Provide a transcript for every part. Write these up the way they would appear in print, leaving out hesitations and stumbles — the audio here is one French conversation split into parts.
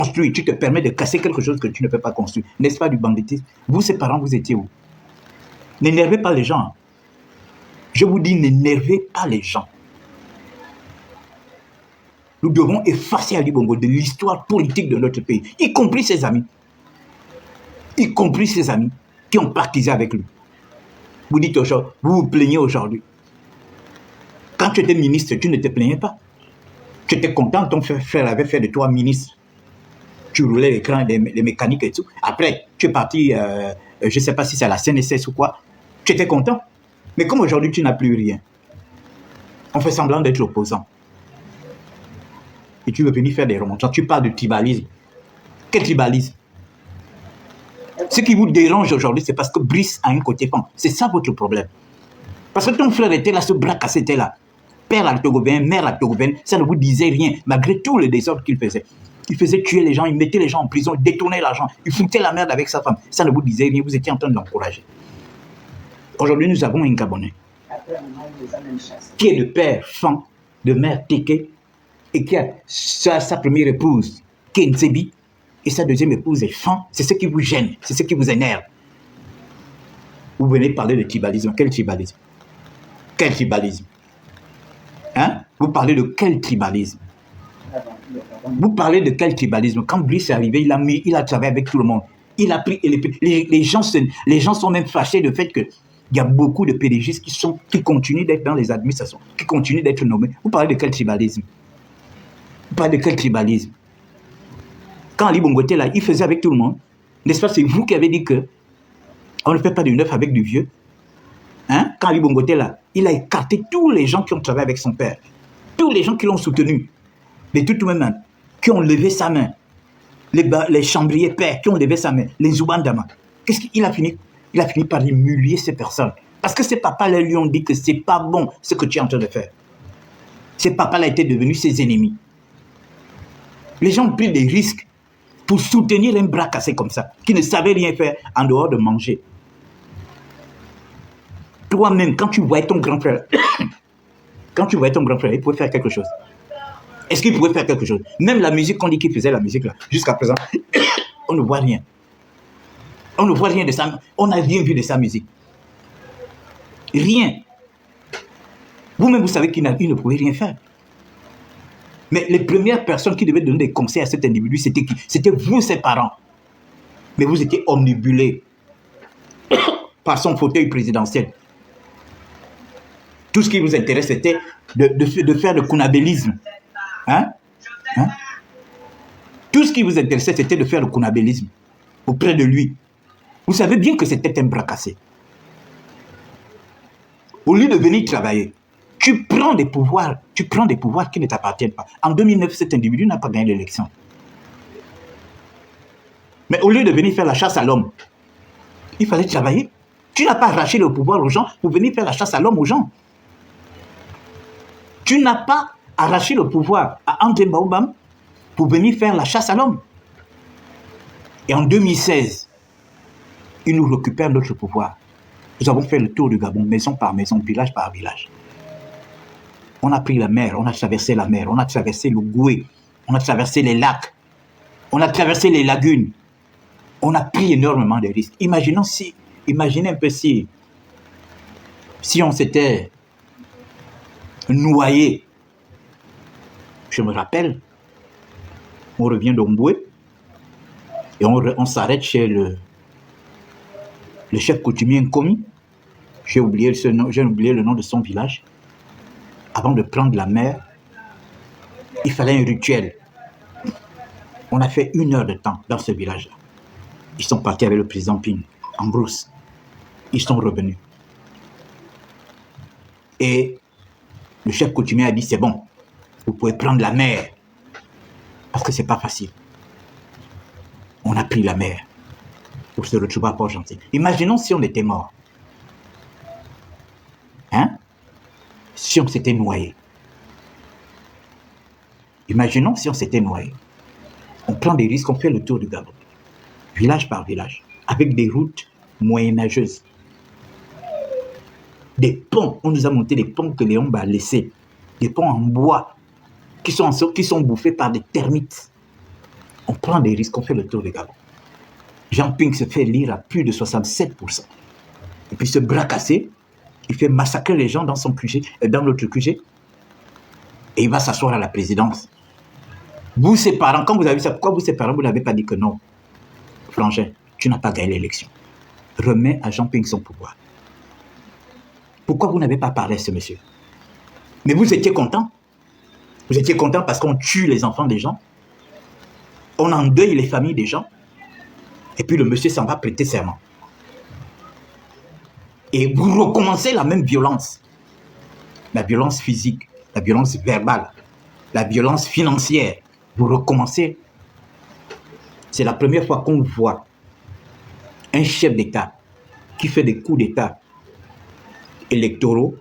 construire, tu te permets de casser quelque chose que tu ne peux pas construire. N'est-ce pas du banditisme? Vous, ses parents, vous étiez où? N'énervez pas les gens. Je vous dis, n'énervez pas les gens. Nous devons effacer Ali Bongo de l'histoire politique de notre pays, y compris ses amis. Y compris ses amis qui ont partisé avec lui. Vous dites aujourd'hui, vous vous plaignez aujourd'hui. Quand tu étais ministre, tu ne te plaignais pas. Tu étais content, ton frère avait fait de toi ministre. Tu roulais l'écran, les mécaniques et tout. Après, tu es parti, je ne sais pas si c'est à la CNSS ou quoi. Tu étais content. Mais comme aujourd'hui, tu n'as plus rien. On fait semblant d'être opposant. Et tu veux venir faire des remontrances. Tu parles de tribalisme. Quel tribalisme? Ce qui vous dérange aujourd'hui, c'est parce que Brice a un côté fan. C'est ça votre problème. Parce que ton frère était là, ce bras cassé était là. Père Altogoven, mère Altogoven, ça ne vous disait rien, malgré tout le désordre qu'il faisait. Il faisait tuer les gens, il mettait les gens en prison, il détournait l'argent, il foutait la merde avec sa femme. Ça ne vous disait rien, vous étiez en train de l'encourager. Aujourd'hui, nous avons un Gabonais qui est de père Fan, de mère Teke, et qui a sa première épouse, qui est Nzebi, et sa deuxième épouse est Fan. C'est ce qui vous gêne, c'est ce qui vous énerve. Vous venez parler de tribalisme. Quel tribalisme? Quel tribalisme? Hein? Vous parlez de quel tribalisme? Vous parlez de quel tribalisme? Quand Brice est arrivé, il a travaillé avec tout le monde. Il a pris les gens sont même fâchés du fait qu'il y a beaucoup de pédégistes qui continuent d'être dans les administrations, qui continuent d'être nommés. Vous parlez de quel tribalisme? Vous parlez de quel tribalisme? Quand Ali Bongo était là, il faisait avec tout le monde. N'est-ce pas? C'est vous qui avez dit que on ne fait pas du neuf avec du vieux. Hein? Quand Ali Bongo était là, il a écarté tous les gens qui ont travaillé avec son père. Tous les gens qui l'ont soutenu. Les tout même qui ont levé sa main. Les chambriers pères qui ont levé sa main. Les Zoubandama. Qu'est-ce qu'il a fini? Il a fini par humilier ces personnes. Parce que ses papas lui ont dit que c'est pas bon ce que tu es en train de faire. Ses papas étaient devenus ses ennemis. Les gens ont pris des risques pour soutenir un bras cassé comme ça, qui ne savait rien faire en dehors de manger. Toi-même, quand tu voyais ton grand frère, il pouvait faire quelque chose. Est-ce qu'il pouvait faire quelque chose? Même la musique qu'on dit qu'il faisait, la musique là, jusqu'à présent, on ne voit rien. On ne voit rien de ça. On n'a rien vu de sa musique. Rien. Vous-même, vous savez qu'il ne pouvait rien faire. Mais les premières personnes qui devaient donner des conseils à cet individu, c'était qui? C'était vous, ses parents. Mais vous étiez omnibulés par son fauteuil présidentiel. Tout ce qui vous intéresse, c'était de faire le kounabélisme. Hein? Tout ce qui vous intéressait, c'était de faire le kounabélisme auprès de lui. Vous savez bien que c'était un bras cassé. Au lieu de venir travailler, tu prends des pouvoirs qui ne t'appartiennent pas. En 2009, cet individu n'a pas gagné l'élection. Mais au lieu de venir faire la chasse à l'homme, il fallait travailler. Tu n'as pas arraché le pouvoir aux gens pour venir faire la chasse à l'homme aux gens. Tu n'as pas arraché le pouvoir à André Baobam pour venir faire la chasse à l'homme. Et en 2016, ils nous récupèrent notre pouvoir. Nous avons fait le tour du Gabon, maison par maison, village par village. On a pris la mer, on a traversé la mer, on a traversé le Goué, on a traversé les lacs, on a traversé les lagunes. On a pris énormément de risques. Imaginez un peu si on s'était noyé. Je me rappelle, on revient d'Omboué et on s'arrête chez le chef coutumier Nkomi. J'ai oublié le nom de son village. Avant de prendre la mer, il fallait un rituel. On a fait 1 heure de temps dans ce village-là. Ils sont partis avec le président Ping en brousse. Ils sont revenus. Et le chef coutumier a dit, c'est bon, vous pouvez prendre la mer. Parce que c'est pas facile. On a pris la mer pour se retrouver à Port-Gentil. Imaginons si on était mort. Hein? Si on s'était noyé. Imaginons si on s'était noyé. On prend des risques, on fait le tour du Gabon. Village par village. Avec des routes moyenâgeuses. Des ponts. On nous a monté des ponts que Léon a laissés. Des ponts en bois qui sont bouffés par des termites. On prend des risques, on fait le tour du Gabon. Jean Ping se fait lire à plus de 67%. Et puis ce bras cassé, il fait massacrer les gens dans son QG, dans l'autre QG. Et il va s'asseoir à la présidence. Vous, ses parents, quand vous avez vu ça, pourquoi vous, ses parents, vous n'avez pas dit que non, Frangin, tu n'as pas gagné l'élection. Remets à Jean Ping son pouvoir. Pourquoi vous n'avez pas parlé à ce monsieur? Mais vous étiez content. Vous étiez content parce qu'on tue les enfants des gens. On endeuille les familles des gens. Et puis le monsieur s'en va prêter serment. Et vous recommencez la même violence. La violence physique, la violence verbale, la violence financière. Vous recommencez. C'est la première fois qu'on voit un chef d'État qui fait des coups d'État électoraux,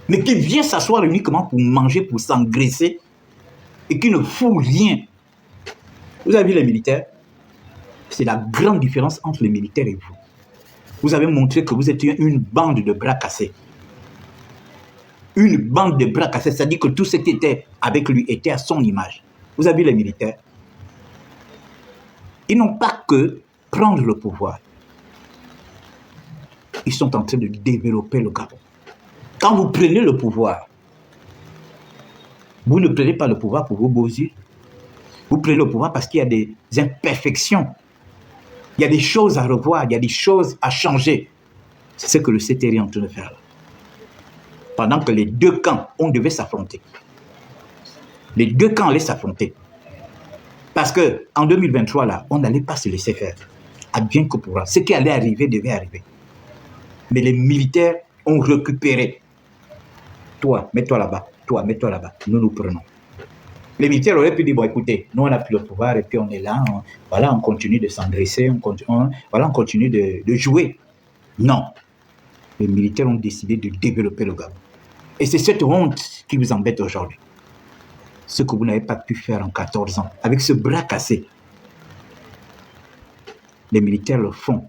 mais qui vient s'asseoir uniquement pour manger, pour s'engraisser, et qui ne fout rien. Vous avez vu les militaires? C'est la grande différence entre les militaires et vous. Vous avez montré que vous étiez une bande de bras cassés. Une bande de bras cassés, c'est-à-dire que tout ce qui était avec lui était à son image. Vous avez vu les militaires? Ils n'ont pas que prendre le pouvoir. Ils sont en train de développer le Gabon. Quand vous prenez le pouvoir, vous ne prenez pas le pouvoir pour vos beaux yeux. Vous prenez le pouvoir parce qu'il y a des imperfections. Il y a des choses à revoir, il y a des choses à changer. C'est ce que le CTRI est en train de faire là. Pendant que les deux camps, on devait s'affronter. Les deux camps allaient s'affronter. Parce qu'en 2023, là, on n'allait pas se laisser faire. Advienne que pourra. Ce qui allait arriver devait arriver. Mais les militaires ont récupéré. Toi, mets-toi là-bas. Toi, mets-toi là-bas. Nous nous prenons. Les militaires auraient pu dire, bon, écoutez, nous, on a pris le pouvoir et puis on est là. Voilà, on continue de s'engraisser. On continue de jouer. Non. Les militaires ont décidé de développer le Gabon. Et c'est cette honte qui vous embête aujourd'hui. Ce que vous n'avez pas pu faire en 14 ans, avec ce bras cassé. Les militaires le font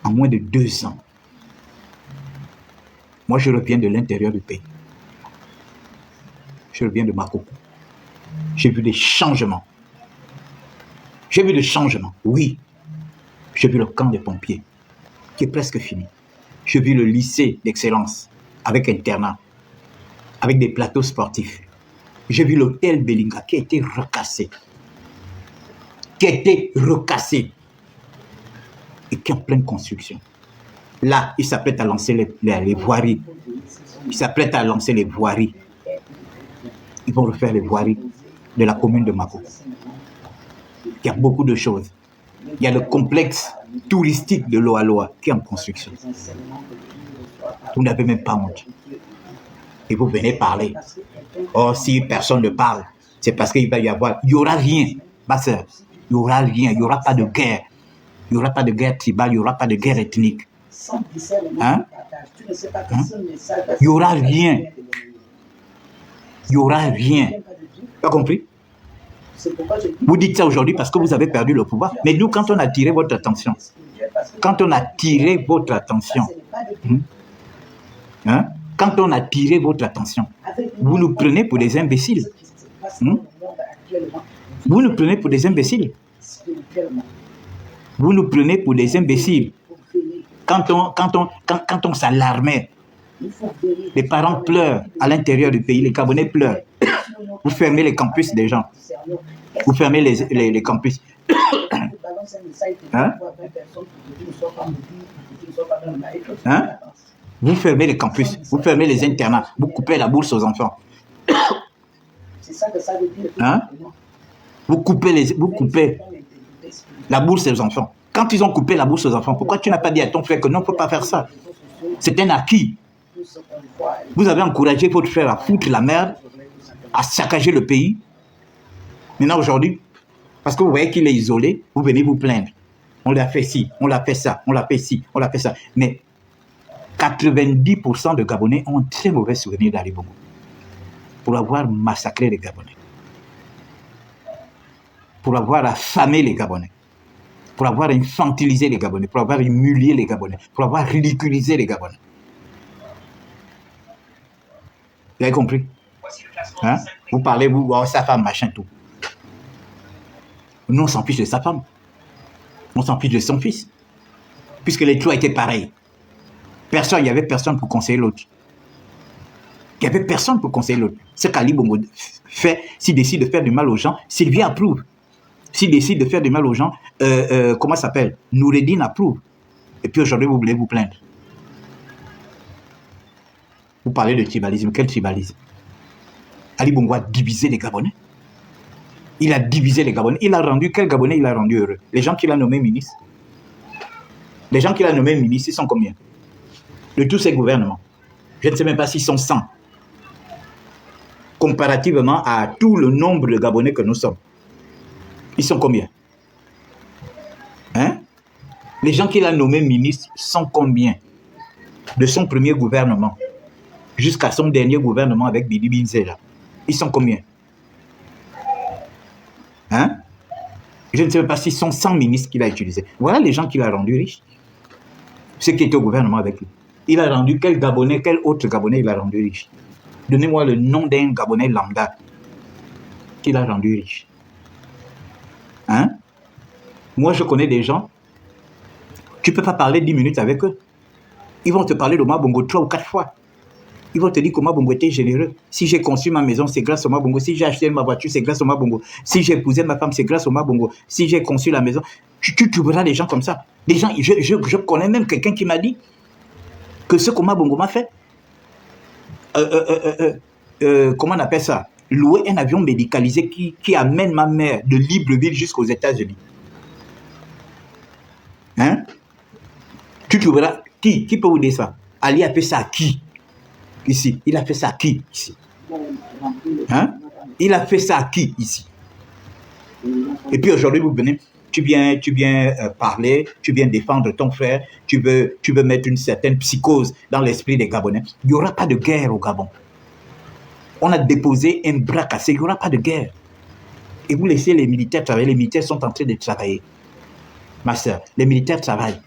en moins de 2 ans. Moi, je reviens de l'intérieur du pays. Je reviens de Makoko. J'ai vu des changements. J'ai vu des changements, oui. J'ai vu le camp des pompiers, qui est presque fini. J'ai vu le lycée d'excellence, avec internat, avec des plateaux sportifs. J'ai vu l'hôtel Belinga qui a été recassé. Et qui est en pleine construction. Là, il s'apprête à lancer les voiries. Ils vont refaire les voiries de la commune de Makoko. Il y a beaucoup de choses. Il y a le complexe touristique de Loa qui est en construction. Vous n'avez même pas honte. Et vous venez parler. Oh, si personne ne parle, c'est parce qu'il va y avoir... Il n'y aura rien, ma soeur. Il n'y aura rien. Il n'y aura pas de guerre. Il n'y aura pas de guerre tribale. Il n'y aura pas de guerre ethnique. Hein? Il n'y aura rien. Il n'y aura rien. Tu as compris? Vous dites ça aujourd'hui parce que vous avez perdu le pouvoir. Mais nous, quand on a attiré votre attention, quand on a attiré votre attention, quand on a attiré votre attention, vous nous prenez pour des imbéciles. Vous nous prenez pour des imbéciles. Vous nous prenez pour des imbéciles. Quand on s'alarmait, les parents pleurent à l'intérieur du pays, les Gabonais pleurent. Vous fermez les campus des gens. Vous fermez les campus. Hein? Hein? Vous fermez les campus, vous fermez les internats, vous coupez la bourse aux enfants. Hein? Vous coupez la bourse aux enfants. Quand ils ont coupé la bourse aux enfants, pourquoi tu n'as pas dit à ton frère que non, on ne peut pas faire ça? C'est un acquis. Vous avez encouragé votre frère à foutre la merde, à saccager le pays. Maintenant, aujourd'hui, parce que vous voyez qu'il est isolé, vous venez vous plaindre. On l'a fait ci, on l'a fait ça, on l'a fait ci, on l'a fait ça. Mais 90% de Gabonais ont un très mauvais souvenir d'Ali Bongo pour avoir massacré les Gabonais, pour avoir affamé les Gabonais, pour avoir infantilisé les Gabonais, pour avoir humilié les Gabonais, pour avoir ridiculisé les Gabonais. Vous avez compris? Hein? Vous parlez, vous, oh, sa femme, machin, tout. Nous, on s'en fiche de sa femme. On s'en fiche de son fils. Puisque les trois étaient pareils. Il n'y avait personne pour conseiller l'autre. Il n'y avait personne pour conseiller l'autre. Ce qu'Ali Bongo fait, s'il décide de faire du mal aux gens, Sylvie approuve. S'il décide de faire du mal aux gens, comment ça s'appelle? Noureddine approuve. Et puis aujourd'hui, vous voulez vous plaindre. Vous parlez de tribalisme. Quel tribalisme? Ali Bongo a divisé les Gabonais. Il a divisé les Gabonais. Il a rendu, quel Gabonais il a rendu heureux? Les gens qu'il a nommés ministres. Les gens qu'il a nommés ministres, ils sont combien? De tous ces gouvernements. Je ne sais même pas s'ils sont 100. Comparativement à tout le nombre de Gabonais que nous sommes. Ils sont combien? Hein? Les gens qu'il a nommés ministres sont combien? De son premier gouvernement jusqu'à son dernier gouvernement avec Bidi Binzela. Ils sont combien? Hein? Je ne sais pas s'ils sont 100 ministres qu'il a utilisés. Voilà les gens qu'il a rendus riches. Ceux qui étaient au gouvernement avec lui. Il a rendu quel Gabonais, quel autre Gabonais il a rendu riche? Donnez-moi le nom d'un Gabonais lambda qu'il a rendu riche. Hein? Moi, je connais des gens, tu ne peux pas parler 10 minutes avec eux. Ils vont te parler d'Omar Bongo 3 ou 4 fois. Ils vont te dire qu'Omar Bongo était généreux. Si j'ai conçu ma maison, c'est grâce à Omar Bongo. Si j'ai acheté ma voiture, c'est grâce à Omar Bongo. Si j'ai épousé ma femme, c'est grâce à Omar Bongo. Si j'ai conçu la maison, tu trouveras des gens comme ça. Des gens, je connais même quelqu'un qui m'a dit que ce qu'Omar Bongo m'a fait, comment on appelle ça? Louer un avion médicalisé qui amène ma mère de Libreville jusqu'aux États-Unis. Hein? Tu trouveras qui peut vous dire ça? Ali a fait ça à qui? Ici. Il a fait ça à qui? Ici. Hein? Il a fait ça à qui? Ici. Et puis aujourd'hui, vous venez, tu viens parler, tu viens défendre ton frère, tu veux mettre une certaine psychose dans l'esprit des Gabonais. Il n'y aura pas de guerre au Gabon. On a déposé un bras cassé, il n'y aura pas de guerre. Et vous laissez les militaires travailler. Les militaires sont en train de travailler. Ma soeur, les militaires travaillent.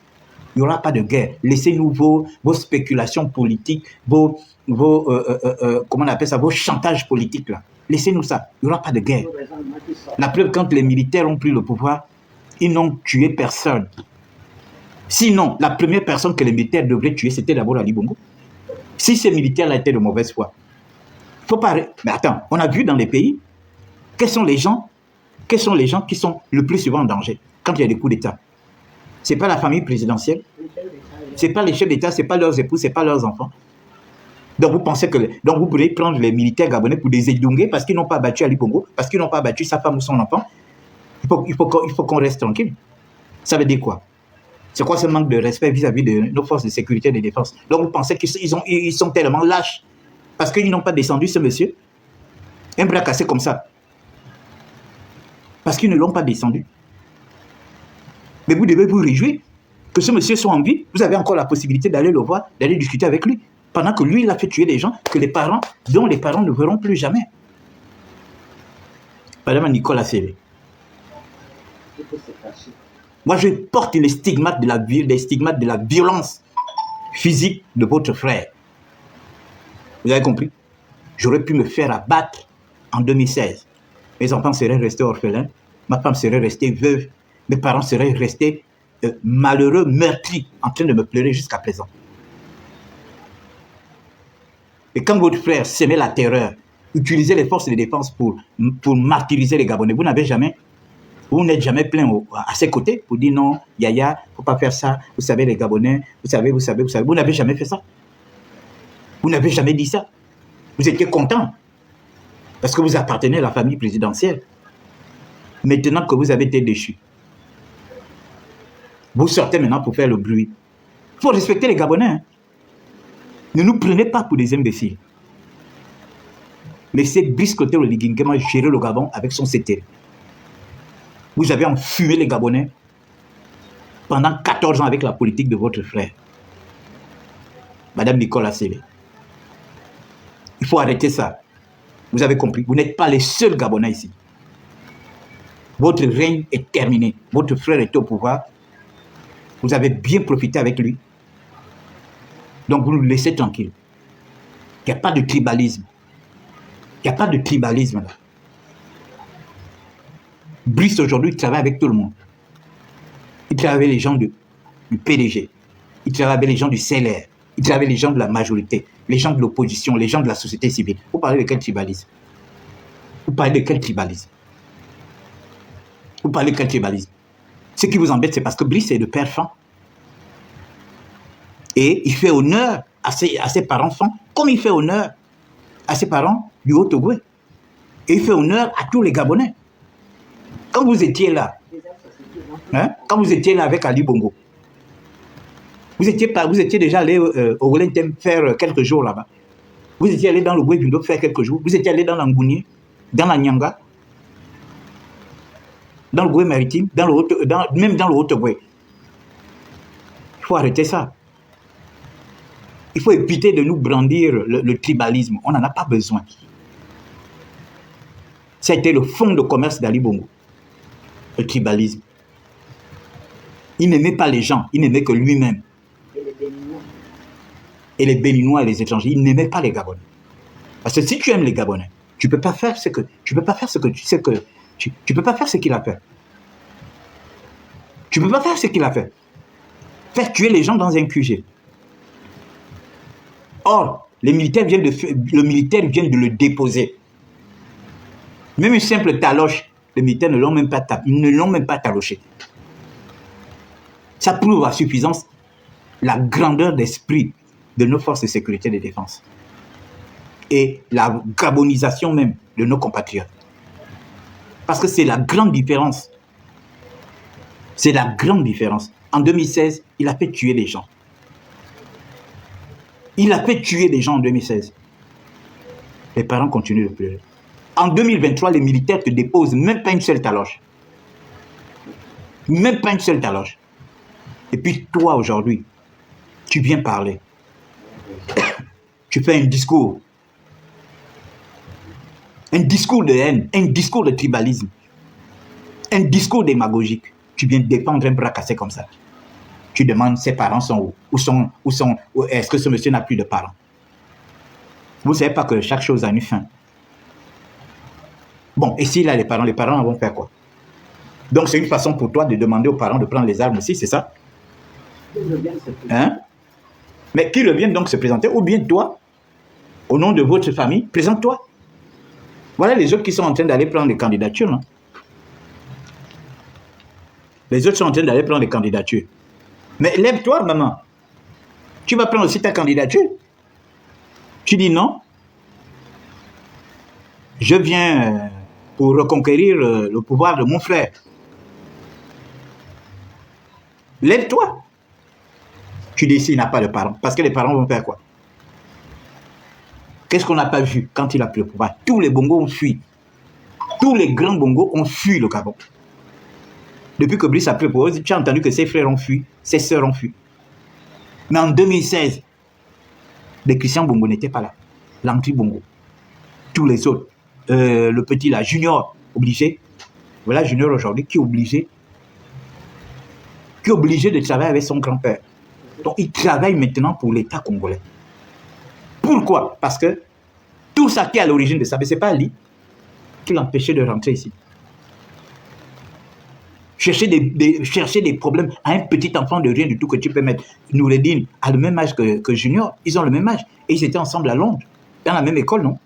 Il n'y aura pas de guerre. Laissez-nous vos spéculations politiques, comment on appelle ça, vos chantages politiques là. Laissez-nous ça. Il n'y aura pas de guerre. La preuve, quand les militaires ont pris le pouvoir, ils n'ont tué personne. Sinon, la première personne que les militaires devraient tuer, c'était d'abord Ali Bongo. Si ces militaires-là étaient de mauvaise foi. Faut pas... Mais attends, on a vu dans les pays, quels sont les gens qui sont le plus souvent en danger quand il y a des coups d'État? Ce n'est pas la famille présidentielle, ce n'est pas les chefs d'État, ce n'est pas leurs époux, ce n'est pas leurs enfants. Donc vous pensez que... Donc vous pourrez prendre les militaires gabonais pour des édonguer parce qu'ils n'ont pas battu Ali Bongo, parce qu'ils n'ont pas battu sa femme ou son enfant. Il faut qu'on reste tranquille. Ça veut dire quoi? C'est quoi ce manque de respect vis-à-vis de nos forces de sécurité et de défense? Donc vous pensez qu'ils sont tellement lâches parce qu'ils n'ont pas descendu ce monsieur? Un bras cassé comme ça. Parce qu'ils ne l'ont pas descendu. Mais vous devez vous réjouir que ce monsieur soit en vie. Vous avez encore la possibilité d'aller le voir, d'aller discuter avec lui. Pendant que lui, il a fait tuer des gens dont les parents ne verront plus jamais. Madame Nicolas Sélé. Moi, je porte les stigmates de la violence physique de votre frère. Vous avez compris? J'aurais pu me faire abattre en 2016. Mes enfants seraient restés orphelins. Ma femme serait restée veuve. Mes parents seraient restés malheureux, meurtris, en train de me pleurer jusqu'à présent. Et quand votre frère semait la terreur, utilisait les forces de défense pour martyriser les Gabonais, vous n'êtes jamais plein à ses côtés pour dire non, Yaya, il ne faut pas faire ça, vous savez les Gabonais, vous savez, vous n'avez jamais fait ça. Vous n'avez jamais dit ça. Vous étiez content parce que vous appartenez à la famille présidentielle. Maintenant que vous avez été déchus, vous sortez maintenant pour faire le bruit. Il faut respecter les Gabonais. Hein. Ne nous prenez pas pour des imbéciles. Laissez Brice Clotaire Oligui-Nguema gérer le Gabon avec son CT. Vous avez enfumé les Gabonais pendant 14 ans avec la politique de votre frère. Madame Nicolas Sélé. Il faut arrêter ça. Vous avez compris. Vous n'êtes pas les seuls Gabonais ici. Votre règne est terminé. Votre frère est au pouvoir. Vous avez bien profité avec lui. Donc vous nous laissez tranquille. Il n'y a pas de tribalisme. Il n'y a pas de tribalisme là. Brice aujourd'hui travaille avec tout le monde. Il travaille avec les gens du PDG. Il travaille avec les gens du CLR. Il travaille avec les gens de la majorité, les gens de l'opposition, les gens de la société civile. Vous parlez de quel tribalisme? Vous parlez de quel tribalisme? Vous parlez de quel tribalisme? Ce qui vous embête, c'est parce que Brice est de père Fan. Et il fait honneur à ses parents Fan, comme il fait honneur à ses parents du Haut-Togo. Et il fait honneur à tous les Gabonais. Quand vous étiez là, quand vous étiez là avec Ali Bongo, vous étiez déjà allé au Wellington faire quelques jours là-bas. Vous étiez allé dans le Boué-Vindo faire quelques jours. Vous étiez allé dans l'Angouni, dans la Nyanga, dans le Boué maritime, même dans le Haut-Togo. Il faut arrêter ça. Il faut éviter de nous brandir le tribalisme. On n'en a pas besoin. Ça a été le fonds de commerce d'Ali Bongo. Le tribalisme. Il n'aimait pas les gens, il n'aimait que lui-même. Et les Béninois et les étrangers, ils n'aimaient pas les Gabonais. Parce que si tu aimes les Gabonais, tu peux pas faire ce qu'il a fait. Tu peux pas faire ce qu'il a fait. Faire tuer les gens dans un QG. Or, le militaire vient de le déposer. Même une simple taloche, les militaires ne l'ont même pas taloché. Ça prouve à suffisance la grandeur d'esprit de nos forces de sécurité et de défense. Et la gabonisation même de nos compatriotes. Parce que c'est la grande différence. C'est la grande différence. En 2016, il a fait tuer les gens. Il a fait tuer les gens en 2016. Les parents continuent de pleurer. En 2023, les militaires te déposent même pas une seule taloche. Même pas une seule taloche. Et puis toi, aujourd'hui, tu viens parler. Tu fais un discours. Un discours de haine, un discours de tribalisme. Un discours démagogique. Tu viens défendre un bras cassé comme ça. Tu demandes ses parents sont où? Est-ce que ce monsieur n'a plus de parents? Vous ne savez pas que chaque chose a une fin. Bon, et s'il a les parents vont faire quoi? Donc c'est une façon pour toi de demander aux parents de prendre les armes aussi, c'est ça? Hein? Mais qu'ils reviennent donc se présenter, ou bien toi, au nom de votre famille, présente-toi. Voilà les autres qui sont en train d'aller prendre les candidatures. Hein? Les autres sont en train d'aller prendre les candidatures. Mais lève-toi, maman. Tu vas prendre aussi ta candidature. Tu dis non. Je viens pour reconquérir le pouvoir de mon frère. Lève-toi. Tu dis s'il n'a pas de parents. Parce que les parents vont faire quoi? Qu'est-ce qu'on n'a pas vu quand il a pris le pouvoir? Tous les bongos ont fui. Tous les grands bongos ont fui le Gabon. Depuis que Brice a pris le pouvoir, tu as entendu que ses frères ont fui, ses sœurs ont fui. Mais en 2016, les Christian Bongo n'étaient pas là. L'anti-Bongo. Tous les autres. Le petit là, Junior, obligé. Voilà Junior aujourd'hui qui est obligé de travailler avec son grand-père. Donc il travaille maintenant pour l'État congolais. Pourquoi? Parce que tout ça qui est à l'origine de ça, ce n'est pas Ali qui l'empêchait de rentrer ici. Chercher des problèmes à un petit enfant de rien du tout que tu peux mettre. Noureddin a le même âge que Junior. Ils ont le même âge. Et ils étaient ensemble à Londres. Dans la même école, non?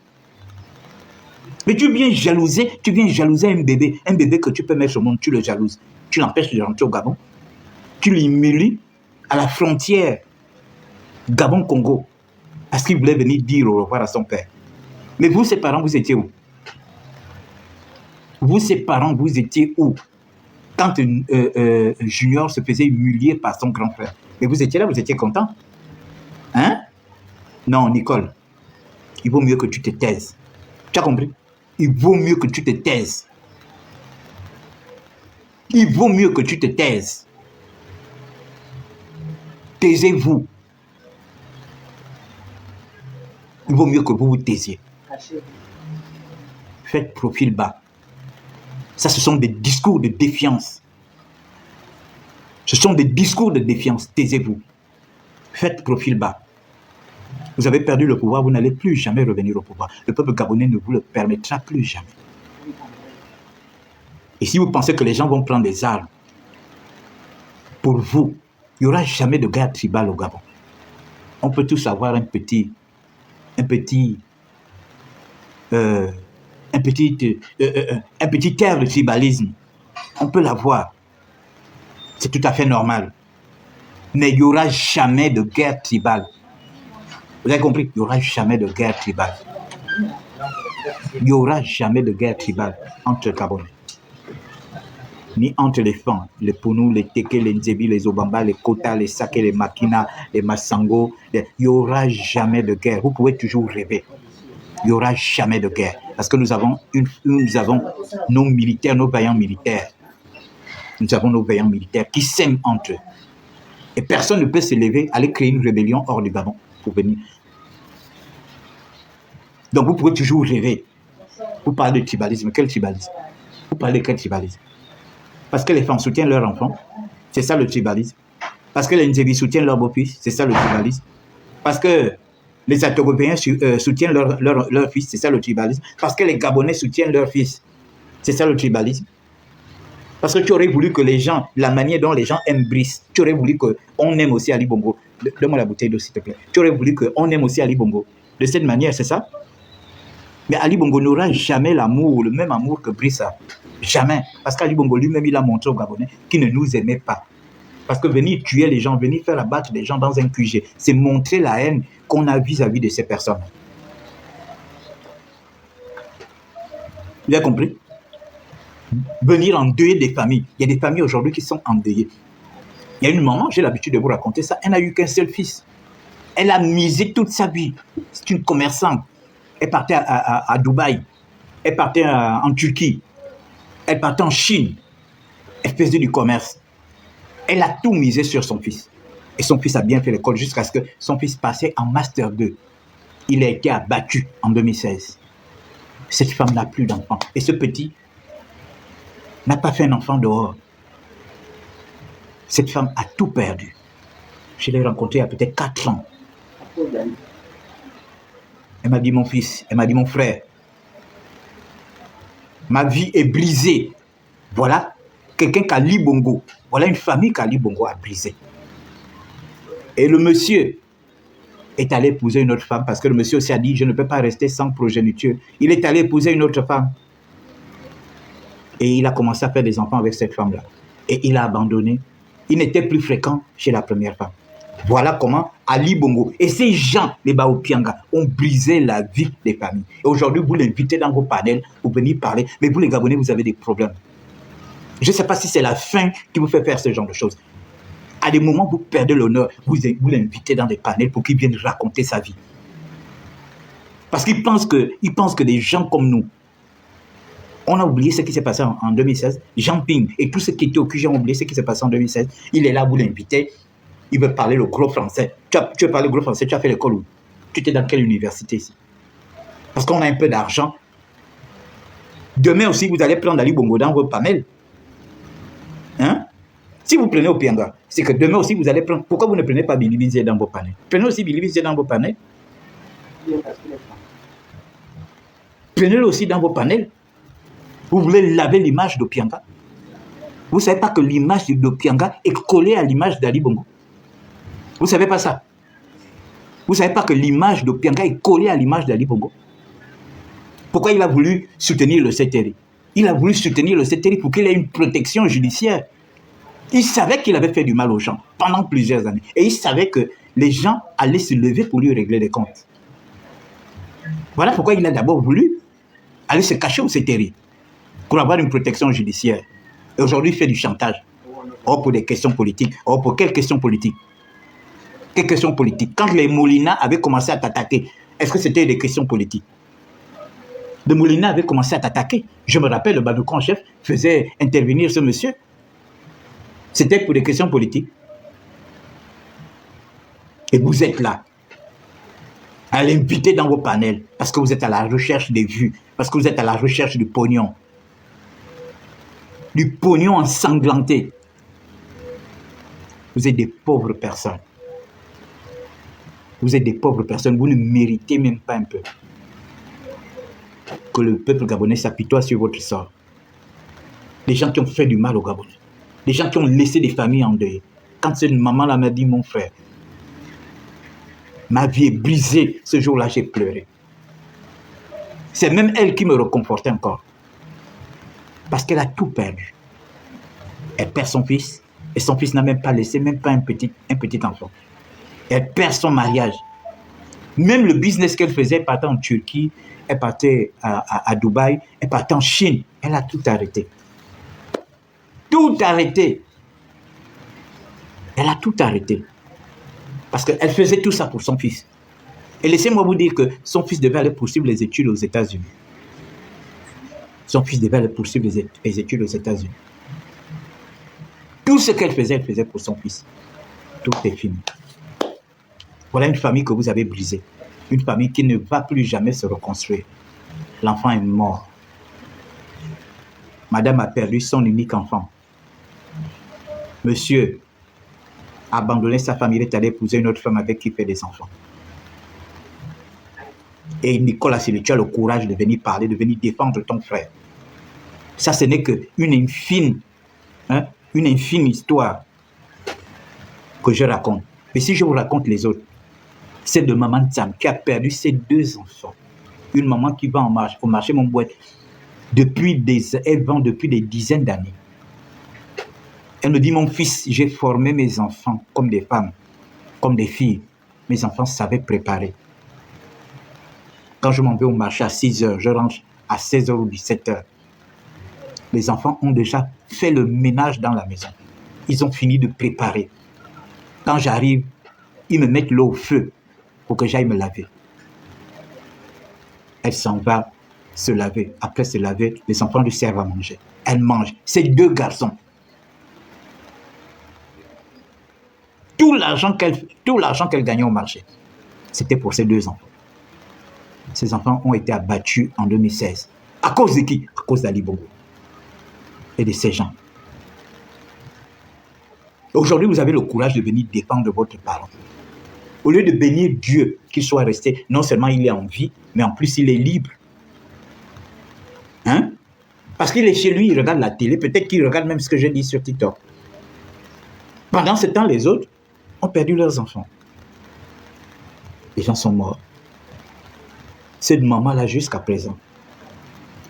Mais tu viens jalouser un bébé. Un bébé que tu peux mettre au monde, tu le jalouses. Tu l'empêches de rentrer au Gabon. Tu l'humilies à la frontière Gabon-Congo. Parce qu'il voulait venir dire au revoir à son père. Mais vous, ses parents, vous étiez où? Vous, ses parents, vous étiez où? Quand Junior se faisait humilier par son grand frère. Et vous étiez là, vous étiez content? Hein? Non, Nicole. Il vaut mieux que tu te taises. Tu as compris? Il vaut mieux que tu te taises. Il vaut mieux que tu te taises. Taisez-vous. Il vaut mieux que vous vous taisiez. Faites profil bas. Ça, ce sont des discours de défiance. Ce sont des discours de défiance. Taisez-vous. Faites profil bas. Vous avez perdu le pouvoir, vous n'allez plus jamais revenir au pouvoir. Le peuple gabonais ne vous le permettra plus jamais. Et si vous pensez que les gens vont prendre des armes pour vous, il n'y aura jamais de guerre tribale au Gabon. On peut tous avoir un petit air de tribalisme. On peut l'avoir. C'est tout à fait normal. Mais il n'y aura jamais de guerre tribale. Vous avez compris? Il n'y aura jamais de guerre tribale. Il n'y aura jamais de guerre tribale entre les Gabonais. Ni entre les Fans, les Pounou, les Teke, les Nzebi, les Obamba, les Kota, les Sake, les Makina, les Massango. Il n'y aura jamais de guerre. Vous pouvez toujours rêver. Il n'y aura jamais de guerre. Parce que nous avons nos militaires, nos vaillants militaires. Nous avons nos veillants militaires qui s'aiment entre eux. Et personne ne peut se lever, aller créer une rébellion hors du Gabon pour venir. Donc vous pouvez toujours rêver. Vous parlez de tribalisme. Quel tribalisme? Vous parlez de quel tribalisme? Parce que les femmes soutiennent leurs enfants, c'est ça le tribalisme. Parce que les Nzebi soutiennent leurs beaux-fils, c'est ça le tribalisme. Parce que les Atogopéens soutiennent leurs fils, c'est ça le tribalisme. Parce que les Gabonais soutiennent leurs fils, c'est ça le tribalisme. Parce que tu aurais voulu que les gens, la manière dont les gens aiment Brice, tu aurais voulu qu'on aime aussi Ali Bongo. Donne-moi la bouteille d'eau, s'il te plaît. Tu aurais voulu qu'on aime aussi Ali Bongo. De cette manière, c'est ça? Mais Ali Bongo n'aura jamais l'amour, le même amour que Brice a. Jamais. Parce qu'Ali Bongo lui-même, il a montré aux Gabonais qu'il ne nous aimait pas. Parce que venir tuer les gens, venir faire abattre les gens dans un QG, c'est montrer la haine qu'on a vis-à-vis de ces personnes. Vous avez compris? Venir endeuiller des familles. Il y a des familles aujourd'hui qui sont endeuillées. Il y a une maman, j'ai l'habitude de vous raconter ça, elle n'a eu qu'un seul fils. Elle a misé toute sa vie. C'est une commerçante. Elle partait à Dubaï. Elle partait en Turquie. Elle partait en Chine. Elle faisait du commerce. Elle a tout misé sur son fils. Et son fils a bien fait l'école jusqu'à ce que son fils passait en Master 2. Il a été abattu en 2016. Cette femme n'a plus d'enfant. Et ce petit n'a pas fait un enfant dehors. Cette femme a tout perdu. Je l'ai rencontrée il y a peut-être 4 ans. Elle m'a dit, mon fils, elle m'a dit, mon frère, ma vie est brisée. Voilà quelqu'un qu'Ali Bongo, voilà une famille qu'Ali Bongo a brisée. Et le monsieur est allé épouser une autre femme parce que le monsieur aussi a dit, je ne peux pas rester sans progéniture. Il est allé épouser une autre femme. Et il a commencé à faire des enfants avec cette femme-là. Et il a abandonné. Il n'était plus fréquent chez la première femme. Voilà comment Ali Bongo et ces gens, les Baopianga, ont brisé la vie des familles. Et aujourd'hui, vous l'invitez dans vos panels pour venir parler. Mais vous, les Gabonais, vous avez des problèmes. Je ne sais pas si c'est la faim qui vous fait faire ce genre de choses. À des moments, vous perdez l'honneur. Vous l'invitez dans des panels pour qu'il vienne raconter sa vie. Parce qu'il pense que des gens comme nous, on a oublié ce qui s'est passé en 2016. Jean Ping et tous ceux qui étaient au QG ont oublié ce qui s'est passé en 2016. Il est là, vous l'invitez. Il veut parler le gros français. Tu veux parler le gros français, tu as fait l'école où? Tu étais dans quelle université ici? Parce qu'on a un peu d'argent. Demain aussi, vous allez prendre Ali Bongo dans vos panels. Hein? Si vous prenez Opianga, c'est que demain aussi, vous allez prendre... Pourquoi vous ne prenez pas Billy Bizier dans vos panels? Prenez aussi Billy Bizier dans vos panels. Prenez-le aussi dans vos panels. Vous voulez laver l'image d'Opianga. Vous ne savez pas que l'image d'Opianga est collée à l'image d'Ali Bongo. Vous ne savez pas ça. Vous ne savez pas que l'image d'Opianga est collée à l'image d'Ali Bongo. Pourquoi il a voulu soutenir le CTRI? Il a voulu soutenir le CTRI pour qu'il ait une protection judiciaire. Il savait qu'il avait fait du mal aux gens pendant plusieurs années. Et il savait que les gens allaient se lever pour lui régler des comptes. Voilà pourquoi il a d'abord voulu aller se cacher au CTRI pour avoir une protection judiciaire. Et aujourd'hui, il fait du chantage. Or, pour des questions politiques. Or, pour quelles questions politiques? Quelles questions politiques? Quand les Molina avaient commencé à t'attaquer, est-ce que c'était des questions politiques? Les Molina avaient commencé à t'attaquer. Je me rappelle, le Badoukan chef faisait intervenir ce monsieur. C'était pour des questions politiques. Et vous êtes là, à l'inviter dans vos panels, parce que vous êtes à la recherche des vues, parce que vous êtes à la recherche du pognon. Du pognon ensanglanté. Vous êtes des pauvres personnes. Vous êtes des pauvres personnes. Vous ne méritez même pas un peu que le peuple gabonais s'apitoie sur votre sort. Des gens qui ont fait du mal au Gabon. Des gens qui ont laissé des familles en deuil. Quand cette maman-là m'a dit, mon frère, ma vie est brisée, ce jour-là, j'ai pleuré. C'est même elle qui me réconfortait encore. Parce qu'elle a tout perdu. Elle perd son fils, et son fils n'a même pas laissé, même pas un petit enfant. Elle perd son mariage. Même le business qu'elle faisait, elle partait en Turquie, elle partait à Dubaï, elle partait en Chine. Elle a tout arrêté. Tout arrêté. Elle a tout arrêté. Parce qu'elle faisait tout ça pour son fils. Et laissez-moi vous dire que son fils devait aller poursuivre les études aux États-Unis. Son fils devait aller poursuivre les études aux États-Unis. Tout ce qu'elle faisait pour son fils. Tout est fini. Voilà une famille que vous avez brisée. Une famille qui ne va plus jamais se reconstruire. L'enfant est mort. Madame a perdu son unique enfant. Monsieur a abandonné sa famille, il est allé épouser une autre femme avec qui il fait des enfants. Et Nicolas Sili, tu as le courage de venir parler, de venir défendre ton frère. Ça, ce n'est qu'une infime, une infime histoire que je raconte. Mais si je vous raconte les autres, c'est de maman Tsam qui a perdu ses 2 enfants. Une maman qui va au marché Montboîte elle vend depuis des dizaines d'années. Elle me dit, mon fils, j'ai formé mes enfants comme des femmes, comme des filles. Mes enfants savaient préparer. Quand je m'en vais au marché à 6 heures, je rentre à 16 heures ou 17 heures. Les enfants ont déjà fait le ménage dans la maison. Ils ont fini de préparer. Quand j'arrive, ils me mettent l'eau au feu pour que j'aille me laver. Elle s'en va se laver. Après se laver, les enfants lui servent à manger. Elle mange. C'est 2 garçons. Tout l'argent qu'elle gagnait au marché, c'était pour ces 2 enfants. Ces enfants ont été abattus en 2016. À cause de qui? À cause d'Ali Bongo et de ces gens. Aujourd'hui, vous avez le courage de venir défendre votre parent. Au lieu de bénir Dieu qu'il soit resté, non seulement il est en vie, mais en plus il est libre. Hein? Parce qu'il est chez lui, il regarde la télé, peut-être qu'il regarde même ce que je dis sur TikTok. Pendant ce temps, les autres ont perdu leurs enfants. Les gens sont morts. Cette maman-là, jusqu'à présent,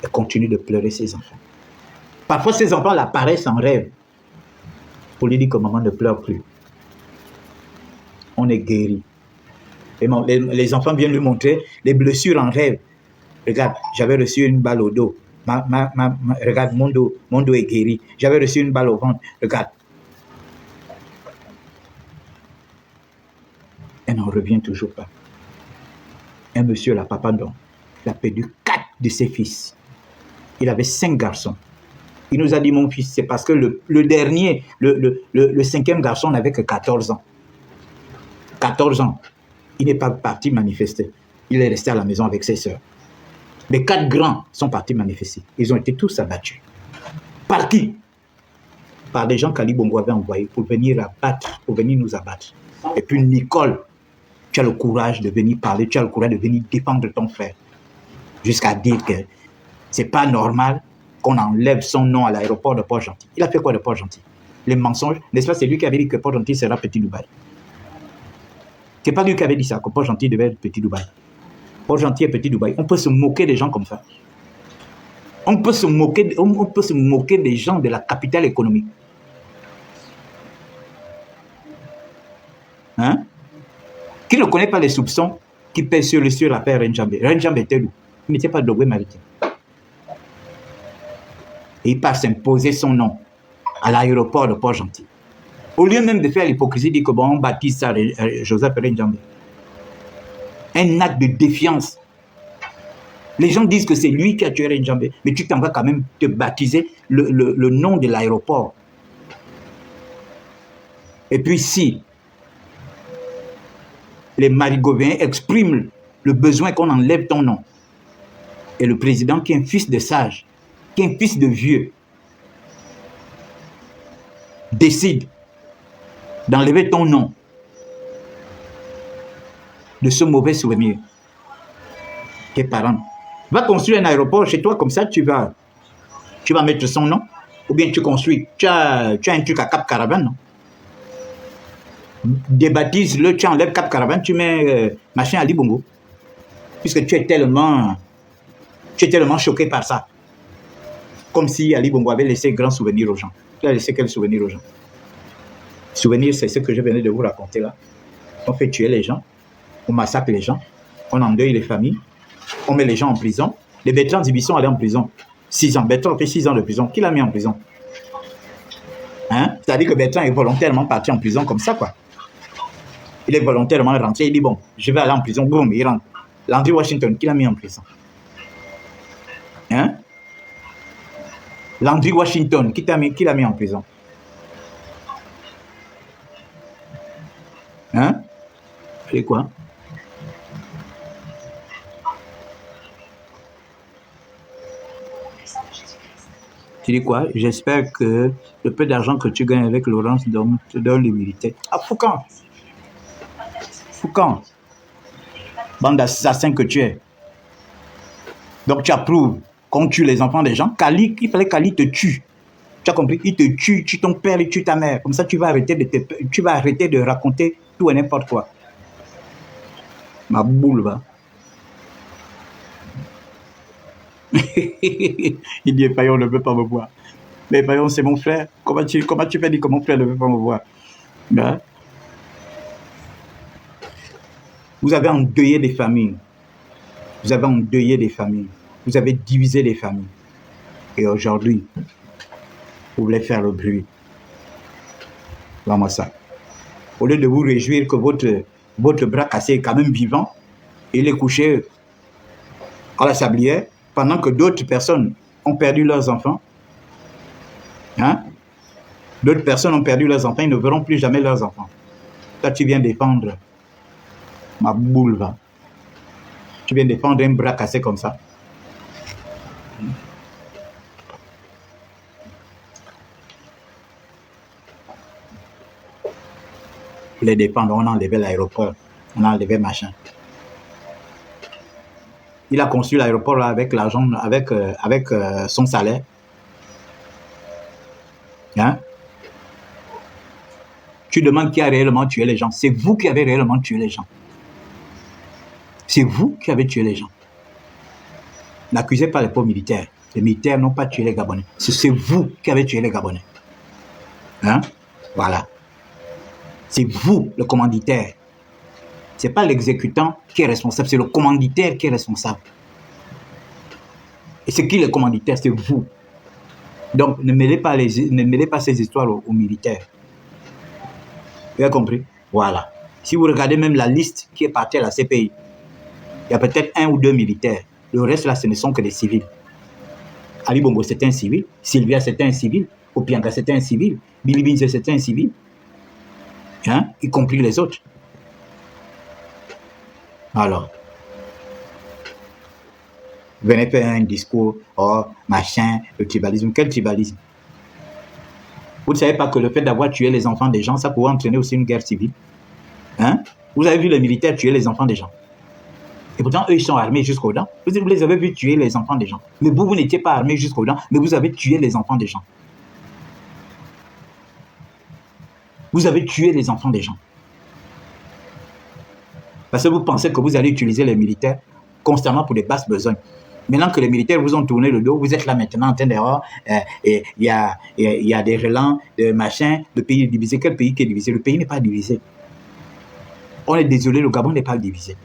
elle continue de pleurer ses enfants. Parfois, ces enfants apparaissent en rêve pour lui dire que maman ne pleure plus. On est guéri. Les enfants viennent lui montrer les blessures en rêve. Regarde, j'avais reçu une balle au dos. Regarde, mon dos est guéri. J'avais reçu une balle au ventre. Regarde. Elle n'en revient toujours pas. Un monsieur, là, papa Don, il a perdu 4 de ses fils. Il avait 5 garçons. Il nous a dit, mon fils, c'est parce que le dernier, le 5e garçon n'avait que 14 ans. 14 ans. Il n'est pas parti manifester. Il est resté à la maison avec ses sœurs. Les 4 grands sont partis manifester. Ils ont été tous abattus. Par qui? Par des gens qu'Ali Bongo avait envoyés pour venir nous abattre. Et puis Nicole, tu as le courage de venir parler, tu as le courage de venir défendre ton frère. Jusqu'à dire que c'est pas normal qu'on enlève son nom à l'aéroport de Port-Gentil. Il a fait quoi de Port-Gentil? Les mensonges, n'est-ce pas? C'est lui qui avait dit que Port-Gentil sera Petit Dubaï. C'est pas lui qui avait dit ça, que Port-Gentil devait être Petit Dubaï. Port-Gentil est Petit Dubaï. On peut se moquer des gens comme ça. On peut se moquer des gens de la capitale économique. Hein? Qui ne connaît pas les soupçons qui pèsent sur l'affaire Renjambe? Renjambe était où? Il n'était pas Dogwe maritime. Et il part s'imposer son nom à l'aéroport de Port-Gentil. Au lieu même de faire l'hypocrisie, dit que bon, on baptise ça Joseph Renjambe. Un acte de défiance. Les gens disent que c'est lui qui a tué Renjambe, mais tu t'en vas quand même te baptiser le nom de l'aéroport. Et puis si les Marigoviens expriment le besoin qu'on enlève ton nom, et le président qui est un fils de sage, qui est un fils de vieux, décide d'enlever ton nom de ce mauvais souvenir, tes parents, va construire un aéroport chez toi, comme ça tu vas mettre son nom, Ou bien tu construis, tu as un truc à Cap Caravane, non? Débaptise-le, tu enlèves Cap Caravane, tu mets machin Ali Bongo. Puisque tu es tellement choqué par ça. Comme si Ali Bongo avait laissé grand souvenir aux gens. Tu as laissé quel souvenir aux gens? Souvenir, c'est ce que je venais de vous raconter là. On fait tuer les gens, on massacre les gens, on endeuille les familles, on met les gens en prison. Les Bertrand Dibisson allaient en prison. 6 ans. Bertrand fait 6 ans de prison. Qui l'a mis en prison? Hein? C'est-à-dire que Bertrand est volontairement parti en prison comme ça, quoi. Il est volontairement rentré. Il dit, bon, je vais aller en prison. Boum, il rentre. Landry Washington, qui l'a mis en prison? Hein? Landry Washington, qui l'a mis en prison? Hein? C'est quoi? Tu dis quoi? J'espère que le peu d'argent que tu gagnes avec Laurence te donne l'humilité. Ah, Foucan! Foucan! Bande d'assassins que tu es. Donc tu approuves qu'on tue les enfants des gens. Kali, il fallait qu'Ali te tue. Tu as compris? Il te tue ton père, il tue ta mère. Comme ça, tu vas arrêter de raconter tout et n'importe quoi. Ma boule, va. Il dit, Payon ne veut pas me voir. Mais Payon, c'est mon frère. Comment tu peux dire que mon frère ne veut pas me voir? Ben, vous avez endeuillé des familles. Vous avez endeuillé des familles. Vous avez divisé les familles. Et aujourd'hui, vous voulez faire le bruit. Vraiment ça. Au lieu de vous réjouir que votre bras cassé est quand même vivant, il est couché à la sablière, pendant que d'autres personnes ont perdu leurs enfants. Hein? D'autres personnes ont perdu leurs enfants, ils ne verront plus jamais leurs enfants. Toi, tu viens défendre ma boule, va. Tu viens défendre un bras cassé comme ça. Pour les défendre, on a enlevé l'aéroport, on a enlevé machin. Il a construit l'aéroport avec l'argent, avec son salaire. Hein? Tu demandes qui a réellement tué les gens. C'est vous qui avez réellement tué les gens. C'est vous qui avez tué les gens. N'accusez pas les pauvres militaires. Les militaires n'ont pas tué les Gabonais. C'est vous qui avez tué les Gabonais. Hein? Voilà. C'est vous, le commanditaire. Ce n'est pas l'exécutant qui est responsable, c'est le commanditaire qui est responsable. Et c'est qui le commanditaire? C'est vous. Donc, ne mêlez pas ces histoires aux militaires. Vous avez compris? Voilà. Si vous regardez même la liste qui est partie à la CPI, il y a peut-être 1 ou 2 militaires. Le reste, là, ce ne sont que des civils. Ali Bongo, c'était un civil. Sylvia, c'était un civil. Opianga, c'était un civil. Billy Binze, c'était un civil. Hein? Y compris les autres. Alors, venez faire un discours, oh, machin, le tribalisme. Quel tribalisme? Vous ne savez pas que le fait d'avoir tué les enfants des gens, ça pourrait entraîner aussi une guerre civile? Hein? Vous avez vu les militaires tuer les enfants des gens. Et pourtant, eux, ils sont armés jusqu'aux dents. Vous les avez vu tuer les enfants des gens. Mais vous n'étiez pas armés jusqu'aux dents, mais vous avez tué les enfants des gens. Vous avez tué les enfants des gens. Parce que vous pensez que vous allez utiliser les militaires constamment pour des basses besognes. Maintenant que les militaires vous ont tourné le dos, vous êtes là maintenant en train d'erreur. Il y a des relents, de machin, le pays est divisé. Quel pays qui est divisé? Le pays n'est pas divisé. On est désolé, le Gabon n'est pas divisé.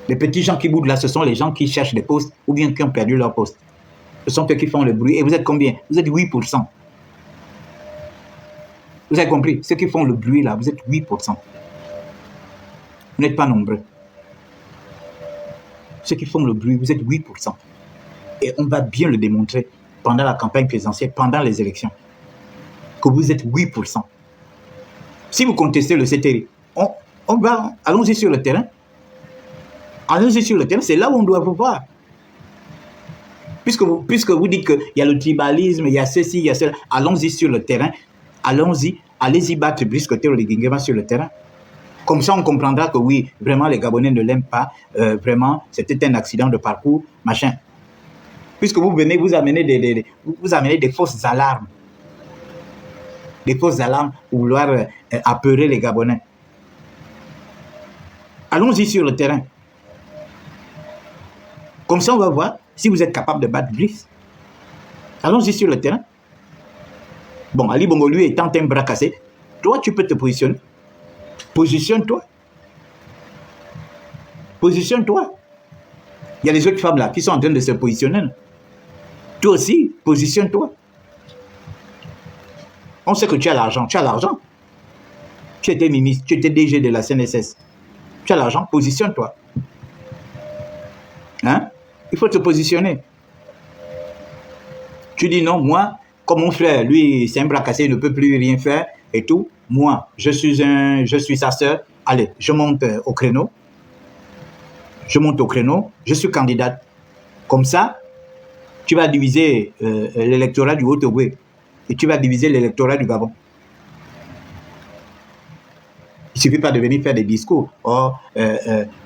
Les petits gens qui boudent là, ce sont les gens qui cherchent des postes ou bien qui ont perdu leur poste. Ce sont eux qui font le bruit. Et vous êtes combien? Vous êtes 8%. Vous avez compris? Ceux qui font le bruit là, vous êtes 8%. Vous n'êtes pas nombreux. Ceux qui font le bruit, vous êtes 8%. Et on va bien le démontrer pendant la campagne présidentielle, pendant les élections, que vous êtes 8%. Si vous contestez le CTI, allons-y sur le terrain. Allons-y sur le terrain, c'est là où on doit vous voir. Puisque vous dites qu'il y a le tribalisme, il y a ceci, il y a cela, allons-y sur le terrain. Allons-y, allez-y battre Brice Cotero de Guinguema sur le terrain. Comme ça, on comprendra que oui, vraiment, les Gabonais ne l'aiment pas. Vraiment, c'était un accident de parcours, machin. Puisque vous venez, vous amenez des fausses alarmes. Des fausses alarmes pour vouloir apeurer les Gabonais. Allons-y sur le terrain. Comme ça, on va voir si vous êtes capable de battre Brice. Allons-y sur le terrain. Bon, Ali Bongo, lui, étant un bras cassé, toi, tu peux te positionner. Positionne-toi. Positionne-toi. Il y a les autres femmes là qui sont en train de se positionner. Toi aussi, positionne-toi. On sait que tu as l'argent. Tu as l'argent. Tu étais ministre, tu étais DG de la CNSS. Tu as l'argent, positionne-toi. Hein? Il faut te positionner. Tu dis non, moi, comme mon frère, lui, c'est un bras cassé, il ne peut plus rien faire et tout. Moi, je suis sa sœur. Allez, je monte au créneau. Je monte au créneau. Je suis candidate. Comme ça, tu vas diviser l'électorat du Haut-Ogooué et tu vas diviser l'électorat du Gabon. Il ne suffit pas de venir faire des discours. Oh, il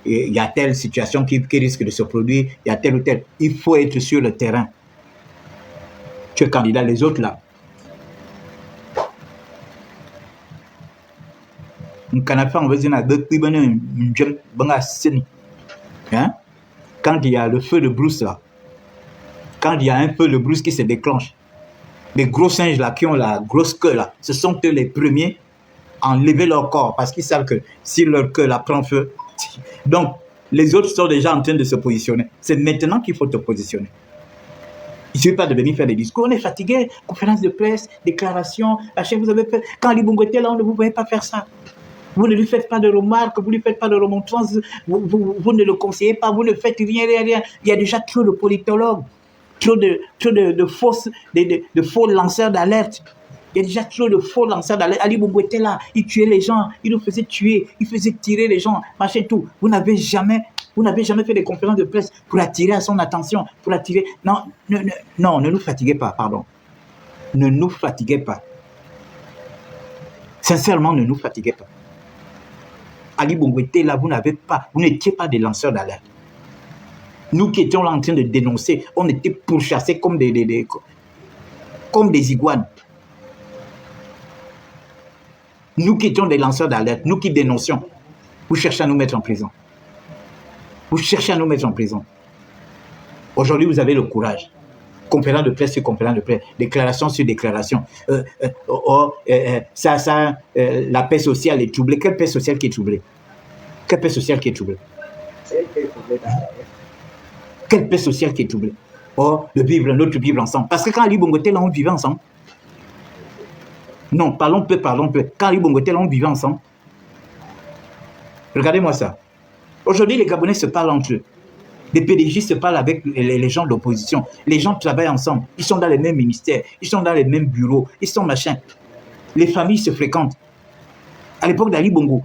y a telle situation qui risque de se produire, il y a telle ou telle. Il faut être sur le terrain. Tu es candidat, les autres là. Quand il y a le feu de brousse là, quand il y a un feu de brousse qui se déclenche, les gros singes là qui ont la grosse queue là, ce sont eux les premiers à enlever leur corps parce qu'ils savent que si leur queue là prend feu, donc les autres sont déjà en train de se positionner. C'est maintenant qu'il faut te positionner. Il ne suffit pas de venir faire des discours. On est fatigué, conférence de presse, déclaration, vous avez fait. Quand Ali Bongo était là, on ne vous pouvez pas faire ça. Vous ne lui faites pas de remarques, vous ne lui faites pas de remontrances, vous ne le conseillez pas, vous ne faites rien. Il y a déjà trop de politologues, trop de faux lanceurs d'alerte. Il y a déjà trop de faux lanceurs d'alerte. Ali Bongo était là, il tuait les gens, il nous faisait tuer, il faisait tirer les gens, machin tout. Vous n'avez jamais fait des conférences de presse pour attirer à son attention, pour attirer... Non, ne nous fatiguez pas, pardon. Ne nous fatiguez pas. Sincèrement, ne nous fatiguez pas. Ali Bongo était là, vous n'étiez pas des lanceurs d'alerte. Nous qui étions là en train de dénoncer, on était pourchassés comme des iguanes. Nous qui étions des lanceurs d'alerte, nous qui dénoncions, vous cherchez à nous mettre en prison. Vous cherchez à nous mettre en prison. Aujourd'hui, vous avez le courage. Conférence de presse sur conférence de presse, déclaration sur déclaration. La paix sociale est troublée. Quelle paix sociale qui est troublée? Quelle paix sociale qui est troublée? Quelle paix sociale qui est troublée? Oh, notre vivre ensemble. Parce que quand Ali Bongo était là, on vivait ensemble. Non, parlons peu. Quand Ali Bongo était là, on vivait ensemble. Regardez-moi ça. Aujourd'hui, les Gabonais se parlent entre eux. Les PDG se parlent avec les gens de l'opposition. Les gens travaillent ensemble. Ils sont dans les mêmes ministères. Ils sont dans les mêmes bureaux. Ils sont machin. Les familles se fréquentent. À l'époque d'Ali Bongo,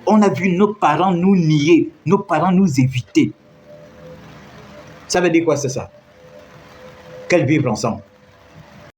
on a vu nos parents nous nier. Nos parents nous éviter. Ça veut dire quoi, c'est ça? Quel vivre ensemble?